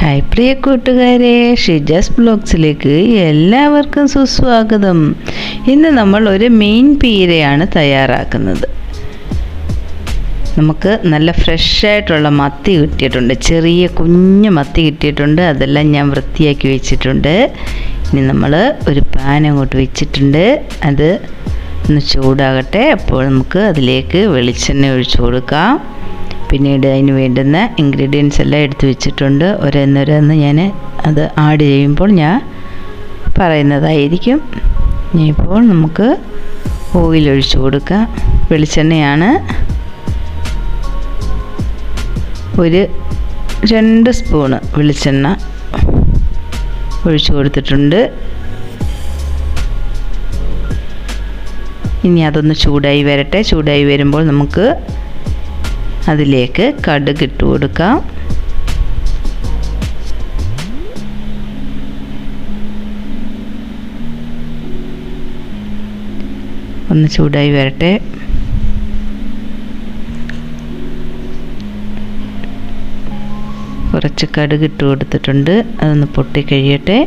Hi പ്രിയ കൂട്ടുകാരെ, ഷിജാസ് ബ്ലോഗ്സിലേക്ക് എല്ലാവർക്കും സുസ്വാഗതം. ഇന്ന് നമ്മൾ ഒരു മീൻ പീരയാണ് തയ്യാറാക്കുന്നത്. നമുക്ക് നല്ല ഫ്രഷായിട്ടുള്ള മത്തി കിട്ടിയിട്ടുണ്ട്, ചെറിയ കുഞ്ഞു മത്തി കിട്ടിയിട്ടുണ്ട്. അതെല്ലാം ഞാൻ വൃത്തിയാക്കി വെച്ചിട്ടുണ്ട്. ഇനി നമ്മൾ ഒരു പാൻ അങ്ങോട്ട് വെച്ചിട്ടുണ്ട്, അത് ഒന്ന് ചൂടാകട്ടെ. അപ്പോൾ നമുക്ക് അതിലേക്ക് വെളിച്ചെണ്ണ ഒഴിച്ചു കൊടുക്കാം. പിന്നീട് അതിന് വേണ്ടുന്ന ഇൻഗ്രീഡിയൻസ് എല്ലാം എടുത്തു വെച്ചിട്ടുണ്ട്. ഓരോന്നോരോന്ന് ഞാൻ അത് ആഡ് ചെയ്യുമ്പോൾ ഞാൻ പറയുന്നതായിരിക്കും. ഇപ്പോൾ നമുക്ക് ഓയിൽ ഒഴിച്ചു കൊടുക്കാം. വെളിച്ചെണ്ണയാണ്, ഒരു 2 സ്പൂണ് വെളിച്ചെണ്ണ ഒഴിച്ചു കൊടുത്തിട്ടുണ്ട്. ഇനി അതൊന്ന് ചൂടായി വരട്ടെ. ചൂടായി വരുമ്പോൾ നമുക്ക് അതിലേക്ക് കടുക് ഇട്ട് കൊടുക്കാം. ഒന്ന് ചൂടായി വരട്ടെ. കുറച്ച് കടുക് ഇട്ട് കൊടുത്തിട്ടുണ്ട്, അതൊന്ന് പൊട്ടി കഴിയട്ടെ.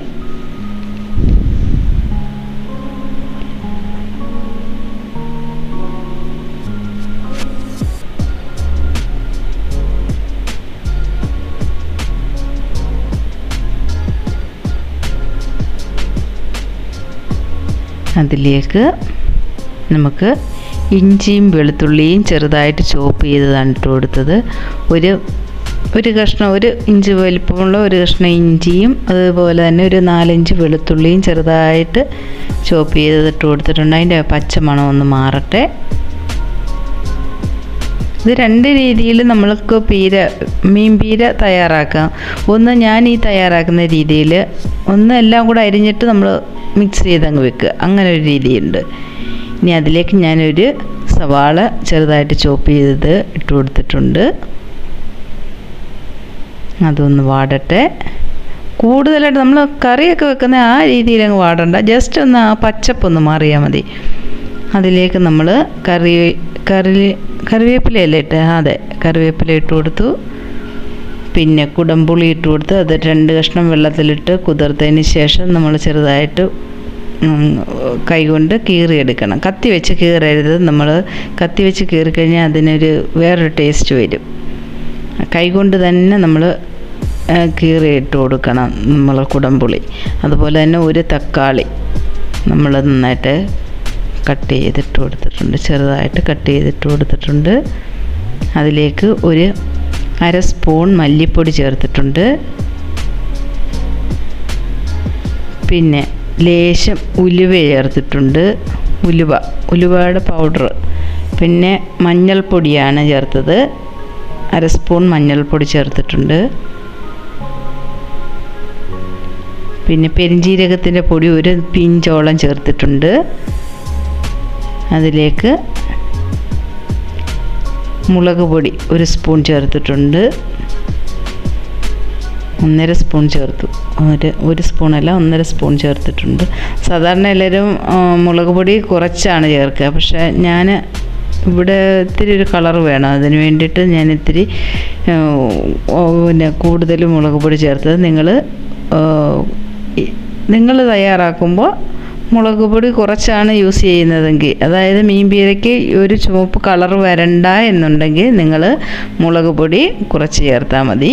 അതിലേക്ക് നമുക്ക് ഇഞ്ചിയും വെളുത്തുള്ളിയും ചെറുതായിട്ട് ചോപ്പ് ചെയ്തതാണ് ഇട്ട് കൊടുത്തത്. ഒരു കഷ്ണം, 1 ഇഞ്ച് വലിപ്പമുള്ള ഒരു കഷ്ണം ഇഞ്ചിയും അതുപോലെ തന്നെ ഒരു 4-5 വെളുത്തുള്ളിയും ചെറുതായിട്ട് ചോപ്പ് ചെയ്തത് ഇട്ട് കൊടുത്തിട്ടുണ്ട്. അതിൻ്റെ പച്ചമണം ഒന്ന് മാറട്ടെ. ഇത് 2 രീതിയിൽ നമ്മൾക്ക് മീൻ പീര തയ്യാറാക്കാം. ഒന്ന് ഞാൻ ഈ തയ്യാറാക്കുന്ന രീതിയിൽ, ഒന്ന് എല്ലാം കൂടെ അരിഞ്ഞിട്ട് നമ്മൾ മിക്സ് ചെയ്തങ്ങ് വെക്കുക, അങ്ങനെ ഒരു രീതിയുണ്ട്. ഇനി അതിലേക്ക് ഞാനൊരു സവാള ചെറുതായിട്ട് ചോപ്പ് ചെയ്തത് ഇട്ട് കൊടുത്തിട്ടുണ്ട്. അതൊന്ന് വാടട്ടെ. കൂടുതലായിട്ട് നമ്മൾ കറിയൊക്കെ വെക്കുന്ന ആ രീതിയിൽ അങ്ങ് വാടണ്ട, ജസ്റ്റ് ഒന്ന് ആ പച്ചപ്പൊന്ന് മാറിയാൽ മതി. അതിലേക്ക് നമ്മൾ കറിവേപ്പിലയല്ലേ ഇട്ട്, അതെ, കറിവേപ്പില ഇട്ട് കൊടുത്തു. പിന്നെ കുടംപുളി ഇട്ട് കൊടുത്ത് അത് 2 കഷ്ണം വെള്ളത്തിലിട്ട് കുതിർത്തതിന് ശേഷം നമ്മൾ ചെറുതായിട്ട് കൈകൊണ്ട് കീറിയെടുക്കണം. കത്തി വെച്ച് കീറരുത്. നമ്മൾ കത്തി വെച്ച് കീറിക്കഴിഞ്ഞാൽ അതിനൊരു വേറൊരു ടേസ്റ്റ് വരും. കൈകൊണ്ട് തന്നെ നമ്മൾ കീറിയിട്ട് കൊടുക്കണം നമ്മൾ കുടംപുളി. അതുപോലെ തന്നെ ഒരു തക്കാളി നമ്മൾ നന്നായിട്ട് കട്ട് ചെയ്തിട്ട് കൊടുത്തിട്ടുണ്ട്, ചെറുതായിട്ട് കട്ട് ചെയ്തിട്ട് കൊടുത്തിട്ടുണ്ട്. അതിലേക്ക് ഒരു 1/2 സ്പൂൺ മല്ലിപ്പൊടി ചേർത്തിട്ടുണ്ട്. പിന്നെ ലേശം ഉലുവ ചേർത്തിട്ടുണ്ട്, ഉലുവയുടെ പൗഡർ. പിന്നെ മഞ്ഞൾപ്പൊടിയാണ് ചേർത്തത്, 1/2 സ്പൂൺ മഞ്ഞൾപ്പൊടി ചേർത്തിട്ടുണ്ട്. പിന്നെ പെരിഞ്ജീരകത്തിൻ്റെ പൊടി ഒരു പിഞ്ചോളം ചേർത്തിട്ടുണ്ട്. അതിലേക്ക് മുളക് പൊടി 1 സ്പൂൺ ചേർത്തിട്ടുണ്ട്. 1.5 സ്പൂൺ ചേർത്തു. 1 സ്പൂണല്ല, 1.5 സ്പൂൺ ചേർത്തിട്ടുണ്ട്. സാധാരണ എല്ലാവരും മുളക് പൊടി കുറച്ചാണ് ചേർക്കുക, പക്ഷേ ഞാൻ ഇവിടെ ഇത്തിരി ഒരു കളർ വേണം, അതിന് വേണ്ടിയിട്ട് ഞാൻ ഇത്തിരി പിന്നെ കൂടുതൽ മുളക് പൊടി ചേർത്തത്. നിങ്ങൾ തയ്യാറാക്കുമ്പോൾ മുളക് പൊടി കുറച്ചാണ് യൂസ് ചെയ്യുന്നതെങ്കിൽ, അതായത് മീൻ പീരയ്ക്ക് ഒരു ചുവപ്പ് കളർ വരണ്ട എന്നുണ്ടെങ്കിൽ നിങ്ങൾ മുളക് പൊടി കുറച്ച് ചേർത്താൽ മതി.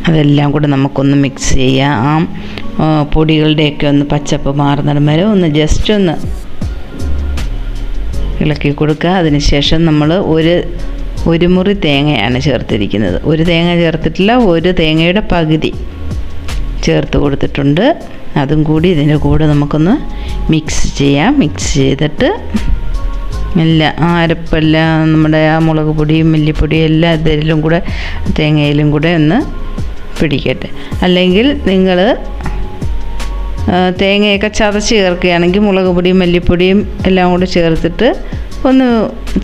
അതെല്ലാം കൂടെ നമുക്കൊന്ന് മിക്സ് ചെയ്യാം. പൊടികളുടെയൊക്കെ ഒന്ന് പച്ചപ്പ് മാറുന്നിടം വരെ ഒന്ന് ജസ്റ്റ് ഒന്ന് ഇളക്കി കൊടുക്കുക. അതിനുശേഷം നമ്മൾ ഒരു മുറി തേങ്ങയാണ് ചേർത്തിരിക്കുന്നത്. ഒരു തേങ്ങ ചേർത്തിട്ടില്ല, ഒരു തേങ്ങയുടെ പകുതി ചേർത്ത് കൊടുത്തിട്ടുണ്ട്. അതും കൂടി ഇതിൻ്റെ കൂടെ നമുക്കൊന്ന് മിക്സ് ചെയ്യാം. മിക്സ് ചെയ്തിട്ട് എല്ലാം അരപ്പെല്ലാം നമ്മുടെ ആ മുളക് പൊടിയും മല്ലിപ്പൊടിയും എല്ലാം ഇതിലും കൂടെ തേങ്ങയിലും കൂടെ ഒന്ന് പിടിക്കട്ടെ. അല്ലെങ്കിൽ നിങ്ങൾ തേങ്ങയൊക്കെ ചതച്ച് ചേർക്കുകയാണെങ്കിൽ മുളക് പൊടിയും മല്ലിപ്പൊടിയും എല്ലാം കൂടെ ചേർത്തിട്ട് ഒന്ന്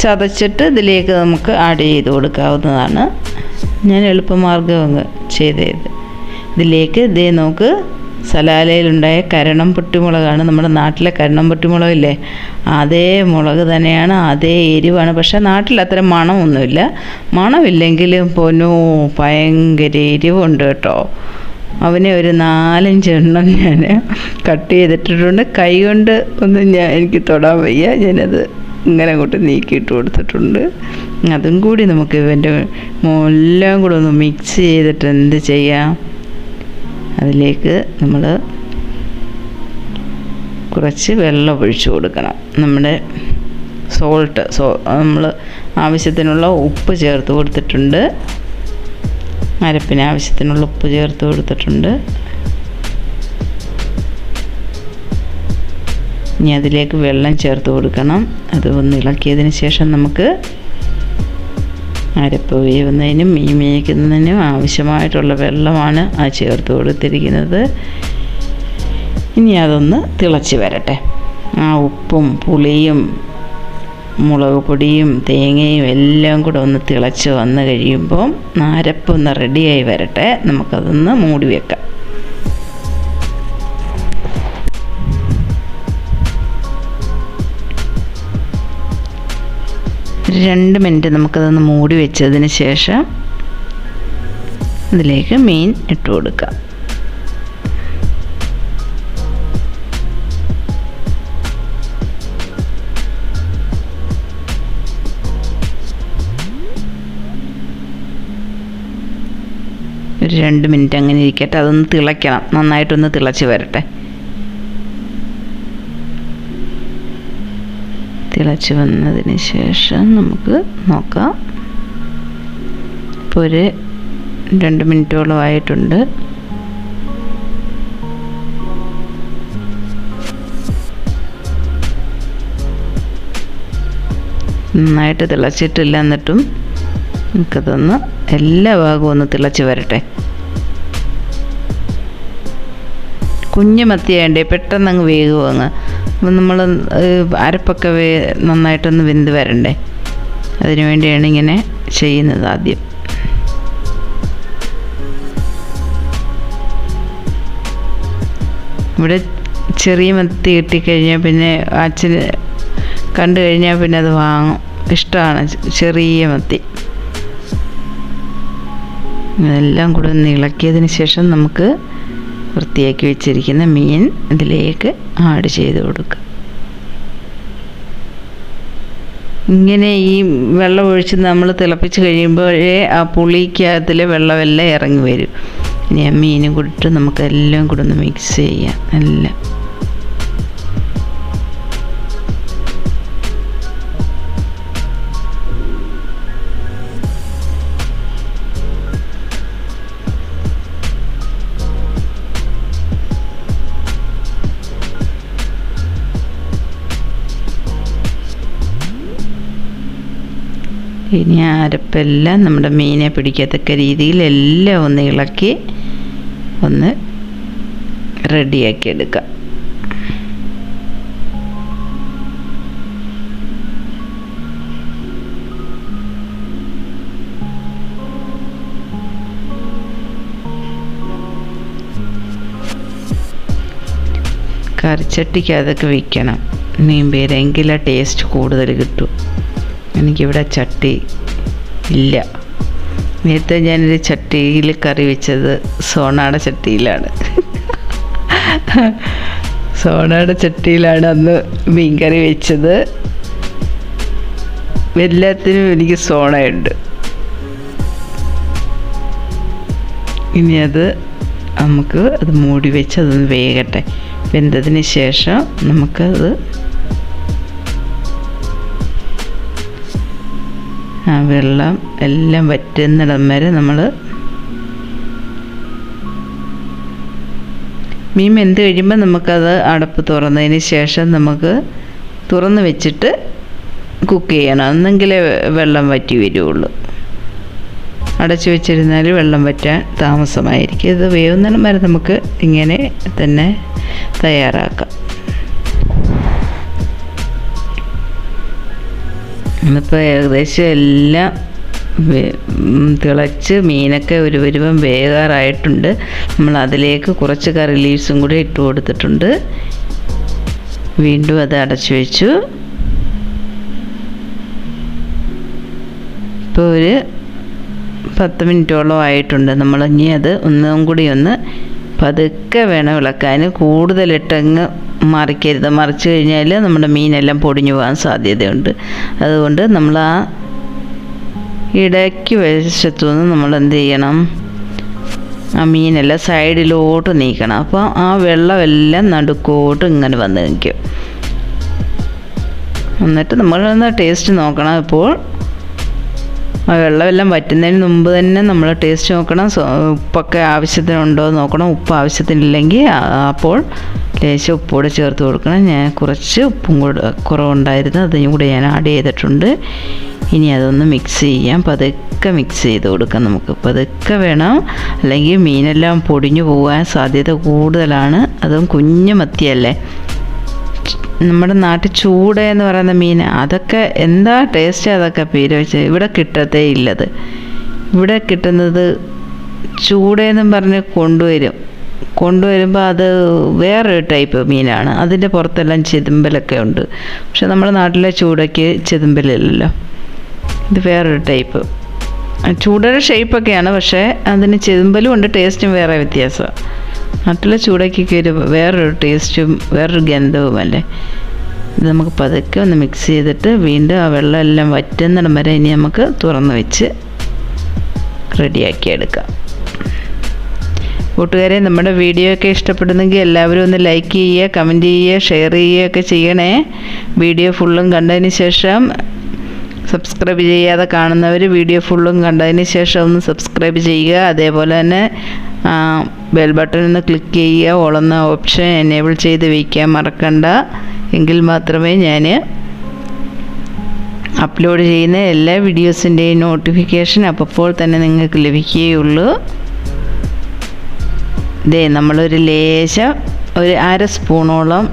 ചതച്ചിട്ട് ഇതിലേക്ക് നമുക്ക് ആഡ് ചെയ്ത് കൊടുക്കാവുന്നതാണ്. ഞാൻ എളുപ്പമാർഗ്ഗം അങ്ങ് ചെയ്തത്. ഇതിലേക്ക് നമുക്ക് സലാലയിലുണ്ടായ കരണം പൊട്ടിമുളകാണ്. നമ്മുടെ നാട്ടിലെ കരണം പൊട്ടിമുളകില്ലേ, അതേ മുളക് തന്നെയാണ്, അതേ എരിവാണ്. പക്ഷേ നാട്ടിൽ അത്ര മണമൊന്നുമില്ല. മണമില്ലെങ്കിലും പൊന്നോ ഭയങ്കര എരിവുണ്ട് കേട്ടോ. അവനെ ഒരു 4-5 എണ്ണം ഞാൻ കട്ട് ചെയ്തിട്ടിട്ടുണ്ട്. കൈ കൊണ്ട് ഒന്നും എനിക്ക് തൊടാൻ വയ്യ. ഞാനത് ഇങ്ങനെ അങ്ങോട്ട് നീക്കിയിട്ട് കൊടുത്തിട്ടുണ്ട്. അതും കൂടി നമുക്ക് ഇവൻ്റെ എല്ലാം കൂടെ ഒന്ന് മിക്സ് ചെയ്തിട്ട് എന്ത് ചെയ്യാം, അതിലേക്ക് നമ്മൾ കുറച്ച് വെള്ളം ഒഴിച്ചു കൊടുക്കണം. നമ്മുടെ നമ്മൾ ആവശ്യത്തിനുള്ള ഉപ്പ് ചേർത്ത് കൊടുത്തിട്ടുണ്ട്. അരപ്പിന് ആവശ്യത്തിനുള്ള ഉപ്പ് ചേർത്ത് കൊടുത്തിട്ടുണ്ട്. ഇനി അതിലേക്ക് വെള്ളം ചേർത്ത് കൊടുക്കണം. അത് ഒന്ന് ഇളക്കിയതിന് ശേഷം നമുക്ക് അരപ്പ് വേവുന്നതിനും മീൻ വേവിക്കുന്നതിനും ആവശ്യമായിട്ടുള്ള വെള്ളമാണ് ആ ചേർത്ത് കൊടുത്തിരിക്കുന്നത്. ഇനി അതൊന്ന് തിളച്ച് വരട്ടെ. ആ ഉപ്പും പുളിയും മുളക് പൊടിയും തേങ്ങയും എല്ലാം കൂടെ ഒന്ന് തിളച്ച് വന്ന് കഴിയുമ്പം അരപ്പൊന്ന് റെഡിയായി വരട്ടെ. നമുക്കതൊന്ന് മൂടി വെക്കാം. 2 മിനിറ്റ് നമുക്കതൊന്ന് മൂടി വെച്ചതിന് ശേഷം അതിലേക്ക് മീൻ ഇട്ട് കൊടുക്കാം. ഒരു 2 മിനിറ്റ് അങ്ങനെ ഇരിക്കട്ടെ. അതൊന്ന് തിളയ്ക്കണം, നന്നായിട്ടൊന്ന് തിളച്ച് വരട്ടെ. തിളച്ച് വന്നതിന് ശേഷം നമുക്ക് നോക്കാം. ഇപ്പോൾ ഒരു 2 മിനിറ്റോളം ആയിട്ടുണ്ട്. നന്നായിട്ട് തിളച്ചിട്ടില്ല, എന്നിട്ടും നമുക്കതൊന്ന് എല്ലാ ഭാഗവും ഒന്ന് തിളച്ച് വരട്ടെ. കുഞ്ഞു മത്തിയാണ്ടേ പെട്ടെന്ന് അങ്ങ് വേഗവും അങ്ങ്. അപ്പം നമ്മൾ അരപ്പൊക്കെ നന്നായിട്ടൊന്ന് വെന്ത് വരണ്ടേ, അതിനു വേണ്ടിയാണ് ഇങ്ങനെ ചെയ്യുന്നത്. ആദ്യം ഇവിടെ ചെറിയ മത്തി കിട്ടിക്കഴിഞ്ഞാൽ പിന്നെ അച്ഛന് കണ്ടു കഴിഞ്ഞാൽ പിന്നെ അത് വാങ്ങും, ഇഷ്ടമാണ് ചെറിയ മത്തി. ഇതെല്ലാം കൂടെ ഒന്ന് ഇളക്കിയതിന് ശേഷം നമുക്ക് വൃത്തിയാക്കി വെച്ചിരിക്കുന്ന മീൻ ഇതിലേക്ക് ആഡ് ചെയ്ത് കൊടുക്കുക. ഇങ്ങനെ ഈ വെള്ളം ഒഴിച്ച് നമ്മൾ തിളപ്പിച്ച് കഴിയുമ്പോഴേ ആ പുളിക്കകത്തിലെ വെള്ളമെല്ലാം ഇറങ്ങി വരും. ഇനി ആ മീനും കൂടിയിട്ട് നമുക്ക് എല്ലാം കൂടെ ഒന്ന് മിക്സ് ചെയ്യാം. എല്ലാം ഇനി അരപ്പെല്ലാം നമ്മുടെ മീനെ പിടിക്കത്തക്ക രീതിയിൽ എല്ലാം ഒന്ന് ഇളക്കി ഒന്ന് റെഡിയാക്കി എടുക്കാം. കറിച്ചട്ടിക്ക് അതൊക്കെ വയ്ക്കണം മീൻ പേര്, എങ്കിലേ ടേസ്റ്റ് കൂടുതൽ കിട്ടും. എനിക്കിവിടെ ചട്ടി ഇല്ല. നേരത്തെ ഞാനൊരു ചട്ടിയിൽ കറി വെച്ചത് സോണാടെ ചട്ടിയിലാണ്. സോണാടെ ചട്ടിയിലാണ് അന്ന് മീൻ കറി വെച്ചത്. എല്ലാത്തിനും എനിക്ക് സോണയുണ്ട്. ഇനി നമുക്ക് അത് മൂടി വെച്ച് അതൊന്ന് വേകട്ടെ. വെന്തതിന് ശേഷം നമുക്കത് ആ വെള്ളം എല്ലാം വറ്റുന്നിടം വരെ നമ്മൾ മീൻ വെന്ത് കഴിയുമ്പോൾ നമുക്കത് അടപ്പ് തുറന്നതിന് ശേഷം നമുക്ക് തുറന്ന് വെച്ചിട്ട് കുക്ക് ചെയ്യണം. എന്നെങ്കിലേ വെള്ളം വറ്റി വരുള്ളൂ. അടച്ചു വെച്ചിരുന്നാൽ വെള്ളം വറ്റാൻ താമസമായിരിക്കും. ഇത് വേവുന്നിടം വരെ നമുക്ക് ഇങ്ങനെ തന്നെ തയ്യാറാക്കാം. ഇന്നിപ്പോൾ ഏകദേശം എല്ലാം തിളച്ച് മീനൊക്കെ ഒരു പരുവം വേകാറായിട്ടുണ്ട്. നമ്മൾ അതിലേക്ക് കുറച്ച് കറി ലീവ്സും കൂടി ഇട്ട് കൊടുത്തിട്ടുണ്ട്. വീണ്ടും അത് അടച്ചു വെച്ചു. ഇപ്പോൾ ഒരു 10 മിനിറ്റോളം ആയിട്ടുണ്ട്. നമ്മൾ ഇനി അത് ഒന്നും കൂടി ഒന്ന് പതുക്കെ വേണം ഇളക്കാൻ. കൂടുതലിട്ടങ്ങ് മറിക്കരുത്. മറിച്ച് കഴിഞ്ഞാൽ നമ്മുടെ മീനെല്ലാം പൊടിഞ്ഞു പോകാൻ സാധ്യതയുണ്ട്. അതുകൊണ്ട് നമ്മൾ ആ ഇടയ്ക്ക് വശത്തുനിന്ന് നമ്മൾ എന്ത് ചെയ്യണം, ആ മീനെല്ലാം സൈഡിലോട്ട് നീക്കണം. അപ്പോൾ ആ വെള്ളമെല്ലാം നടുക്കോട്ട് ഇങ്ങനെ വന്ന് നിൽക്കും. എന്നിട്ട് നമ്മളൊന്ന് ടേസ്റ്റ് നോക്കണം. ഇപ്പോൾ ആ വെള്ളമെല്ലാം വറ്റുന്നതിന് മുമ്പ് തന്നെ നമ്മൾ ടേസ്റ്റ് നോക്കണം. ഉപ്പൊക്കെ ആവശ്യത്തിനുണ്ടോ എന്ന് നോക്കണം. ഉപ്പ് ആവശ്യത്തിനില്ലെങ്കിൽ അപ്പോൾ ലേശം ഉപ്പൂടെ ചേർത്ത് കൊടുക്കണം. ഞാൻ കുറച്ച് ഉപ്പും കൂടെ കുറവുണ്ടായിരുന്നു, അതും കൂടെ ഞാൻ ആഡ് ചെയ്തിട്ടുണ്ട്. ഇനി അതൊന്ന് മിക്സ് ചെയ്യാം. പതുക്കെ മിക്സ് ചെയ്ത് കൊടുക്കാം. നമുക്ക് പതുക്കെ വേണം, അല്ലെങ്കിൽ മീനെല്ലാം പൊടിഞ്ഞു പോകാൻ സാധ്യത കൂടുതലാണ്. അതും കുഞ്ഞു മത്തിയല്ലേ. നമ്മുടെ നാട്ടിൽ ചൂട എന്ന് പറയുന്ന മീൻ, അതൊക്കെ എന്താ ടേസ്റ്റ്, അതൊക്കെ പേര് വെച്ച് ഇവിടെ കിട്ടത്തേ ഇല്ലത്. ഇവിടെ കിട്ടുന്നത് ചൂടയെന്നും പറഞ്ഞ് കൊണ്ടുവരുമ്പോൾ അത് വേറൊരു ടൈപ്പ് മീനാണ്. അതിൻ്റെ പുറത്തെല്ലാം ചെതുമ്പലൊക്കെ ഉണ്ട്. പക്ഷെ നമ്മുടെ നാട്ടിലെ ചൂടയ്ക്ക് ചെതുമ്പലില്ലല്ലോ. ഇത് വേറൊരു ടൈപ്പ് ചൂടയുടെ ഷേപ്പൊക്കെയാണ്, പക്ഷേ അതിന് ചെതുമ്പലും ഉണ്ട്. ടേസ്റ്റും വേറെ വ്യത്യാസമാണ്. നാട്ടിലെ ചൂടയ്ക്കൊക്കെ ഒരു വേറൊരു ടേസ്റ്റും വേറൊരു ഗന്ധവുമല്ലേ. ഇത് നമുക്ക് പതുക്കെ ഒന്ന് മിക്സ് ചെയ്തിട്ട് വീണ്ടും ആ വെള്ളം എല്ലാം വറ്റുന്നിടം വരെ ഇനി നമുക്ക് തുറന്ന് വെച്ച് റെഡിയാക്കി എടുക്കാം. കൂട്ടുകാരെ, നമ്മുടെ വീഡിയോ ഒക്കെ ഇഷ്ടപ്പെടുന്നെങ്കിൽ എല്ലാവരും ഒന്ന് ലൈക്ക് ചെയ്യുക, കമൻറ്റ് ചെയ്യുക, ഷെയർ ചെയ്യുകയൊക്കെ ചെയ്യണേ. വീഡിയോ ഫുള്ളും കണ്ടതിന് ശേഷം സബ്സ്ക്രൈബ് ചെയ്യാതെ കാണുന്നവർ വീഡിയോ ഫുള്ളും കണ്ടതിന് ശേഷം ഒന്ന് സബ്സ്ക്രൈബ് ചെയ്യുക. അതേപോലെ തന്നെ ബെൽ ബട്ടൺ ഒന്ന് ക്ലിക്ക് ചെയ്യുക. ഓൾ എന്ന ഓപ്ഷൻ എനേബിൾ ചെയ്ത് വയ്ക്കാൻ മറക്കണ്ട. എങ്കിൽ മാത്രമേ ഞാൻ അപ്ലോഡ് ചെയ്യുന്ന എല്ലാ വീഡിയോസിൻ്റെയും നോട്ടിഫിക്കേഷൻ അപ്പോൾ തന്നെ നിങ്ങൾക്ക് ലഭിക്കുകയുള്ളൂ. നമ്മളൊരു ലേശം ഒരു 1/2 സ്പൂണോളം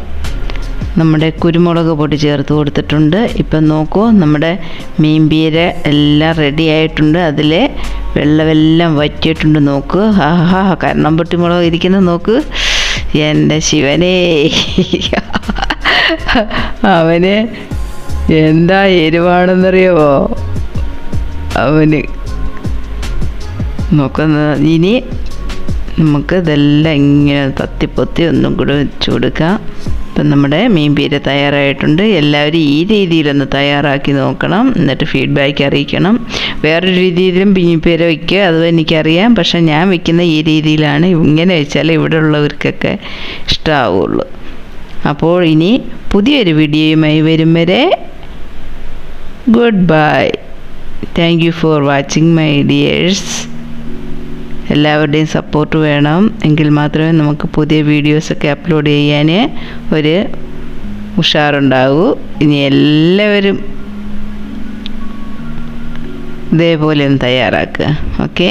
നമ്മുടെ കുരുമുളക് പൊടി ചേർത്ത് കൊടുത്തിട്ടുണ്ട്. ഇപ്പം നോക്കൂ, നമ്മുടെ മീൻ പീര എല്ലാം റെഡി ആയിട്ടുണ്ട്. അതിലെ വെള്ളമെല്ലാം വറ്റിയിട്ടുണ്ട്. നോക്ക്, ആഹാ, കരണം പൊട്ടി മുളക് ഇരിക്കുന്നത് നോക്ക്. എൻ്റെ ശിവനേ, അവന് എന്താ എരിവാണെന്നറിയാമോ അവന്. നോക്കുന്ന ഇനി നമുക്ക് ഇതെല്ലാം ഇങ്ങനെ തത്തിപ്പൊത്തി ഒന്നും കൂടെ വെച്ച് കൊടുക്കാം. ഇപ്പം നമ്മുടെ മീൻ പീര തയ്യാറായിട്ടുണ്ട്. എല്ലാവരും ഈ രീതിയിലൊന്ന് തയ്യാറാക്കി നോക്കണം, എന്നിട്ട് ഫീഡ്ബാക്ക് അറിയിക്കണം. വേറൊരു രീതിയിലും മീൻ പീര വയ്ക്കുക, അത് എനിക്കറിയാം. പക്ഷെ ഞാൻ വയ്ക്കുന്ന ഈ രീതിയിലാണ്. ഇങ്ങനെ വെച്ചാൽ ഇവിടെ ഉള്ളവർക്കൊക്കെ ഇഷ്ടമാവുള്ളൂ. അപ്പോൾ ഇനി പുതിയൊരു വീഡിയോയുമായി വരും വരെ good bye. Thank you for watching my dears. എല്ലാവരുടെയും സപ്പോർട്ട് വേണം, എങ്കിൽ മാത്രമേ നമുക്ക് പുതിയ വീഡിയോസൊക്കെ അപ്ലോഡ് ചെയ്യാൻ ഒരു ഉഷാറുണ്ടാകൂ. ഇനി എല്ലാവരും ഇതേപോലെ ഒന്ന് തയ്യാറാക്കുക. ഓക്കേ.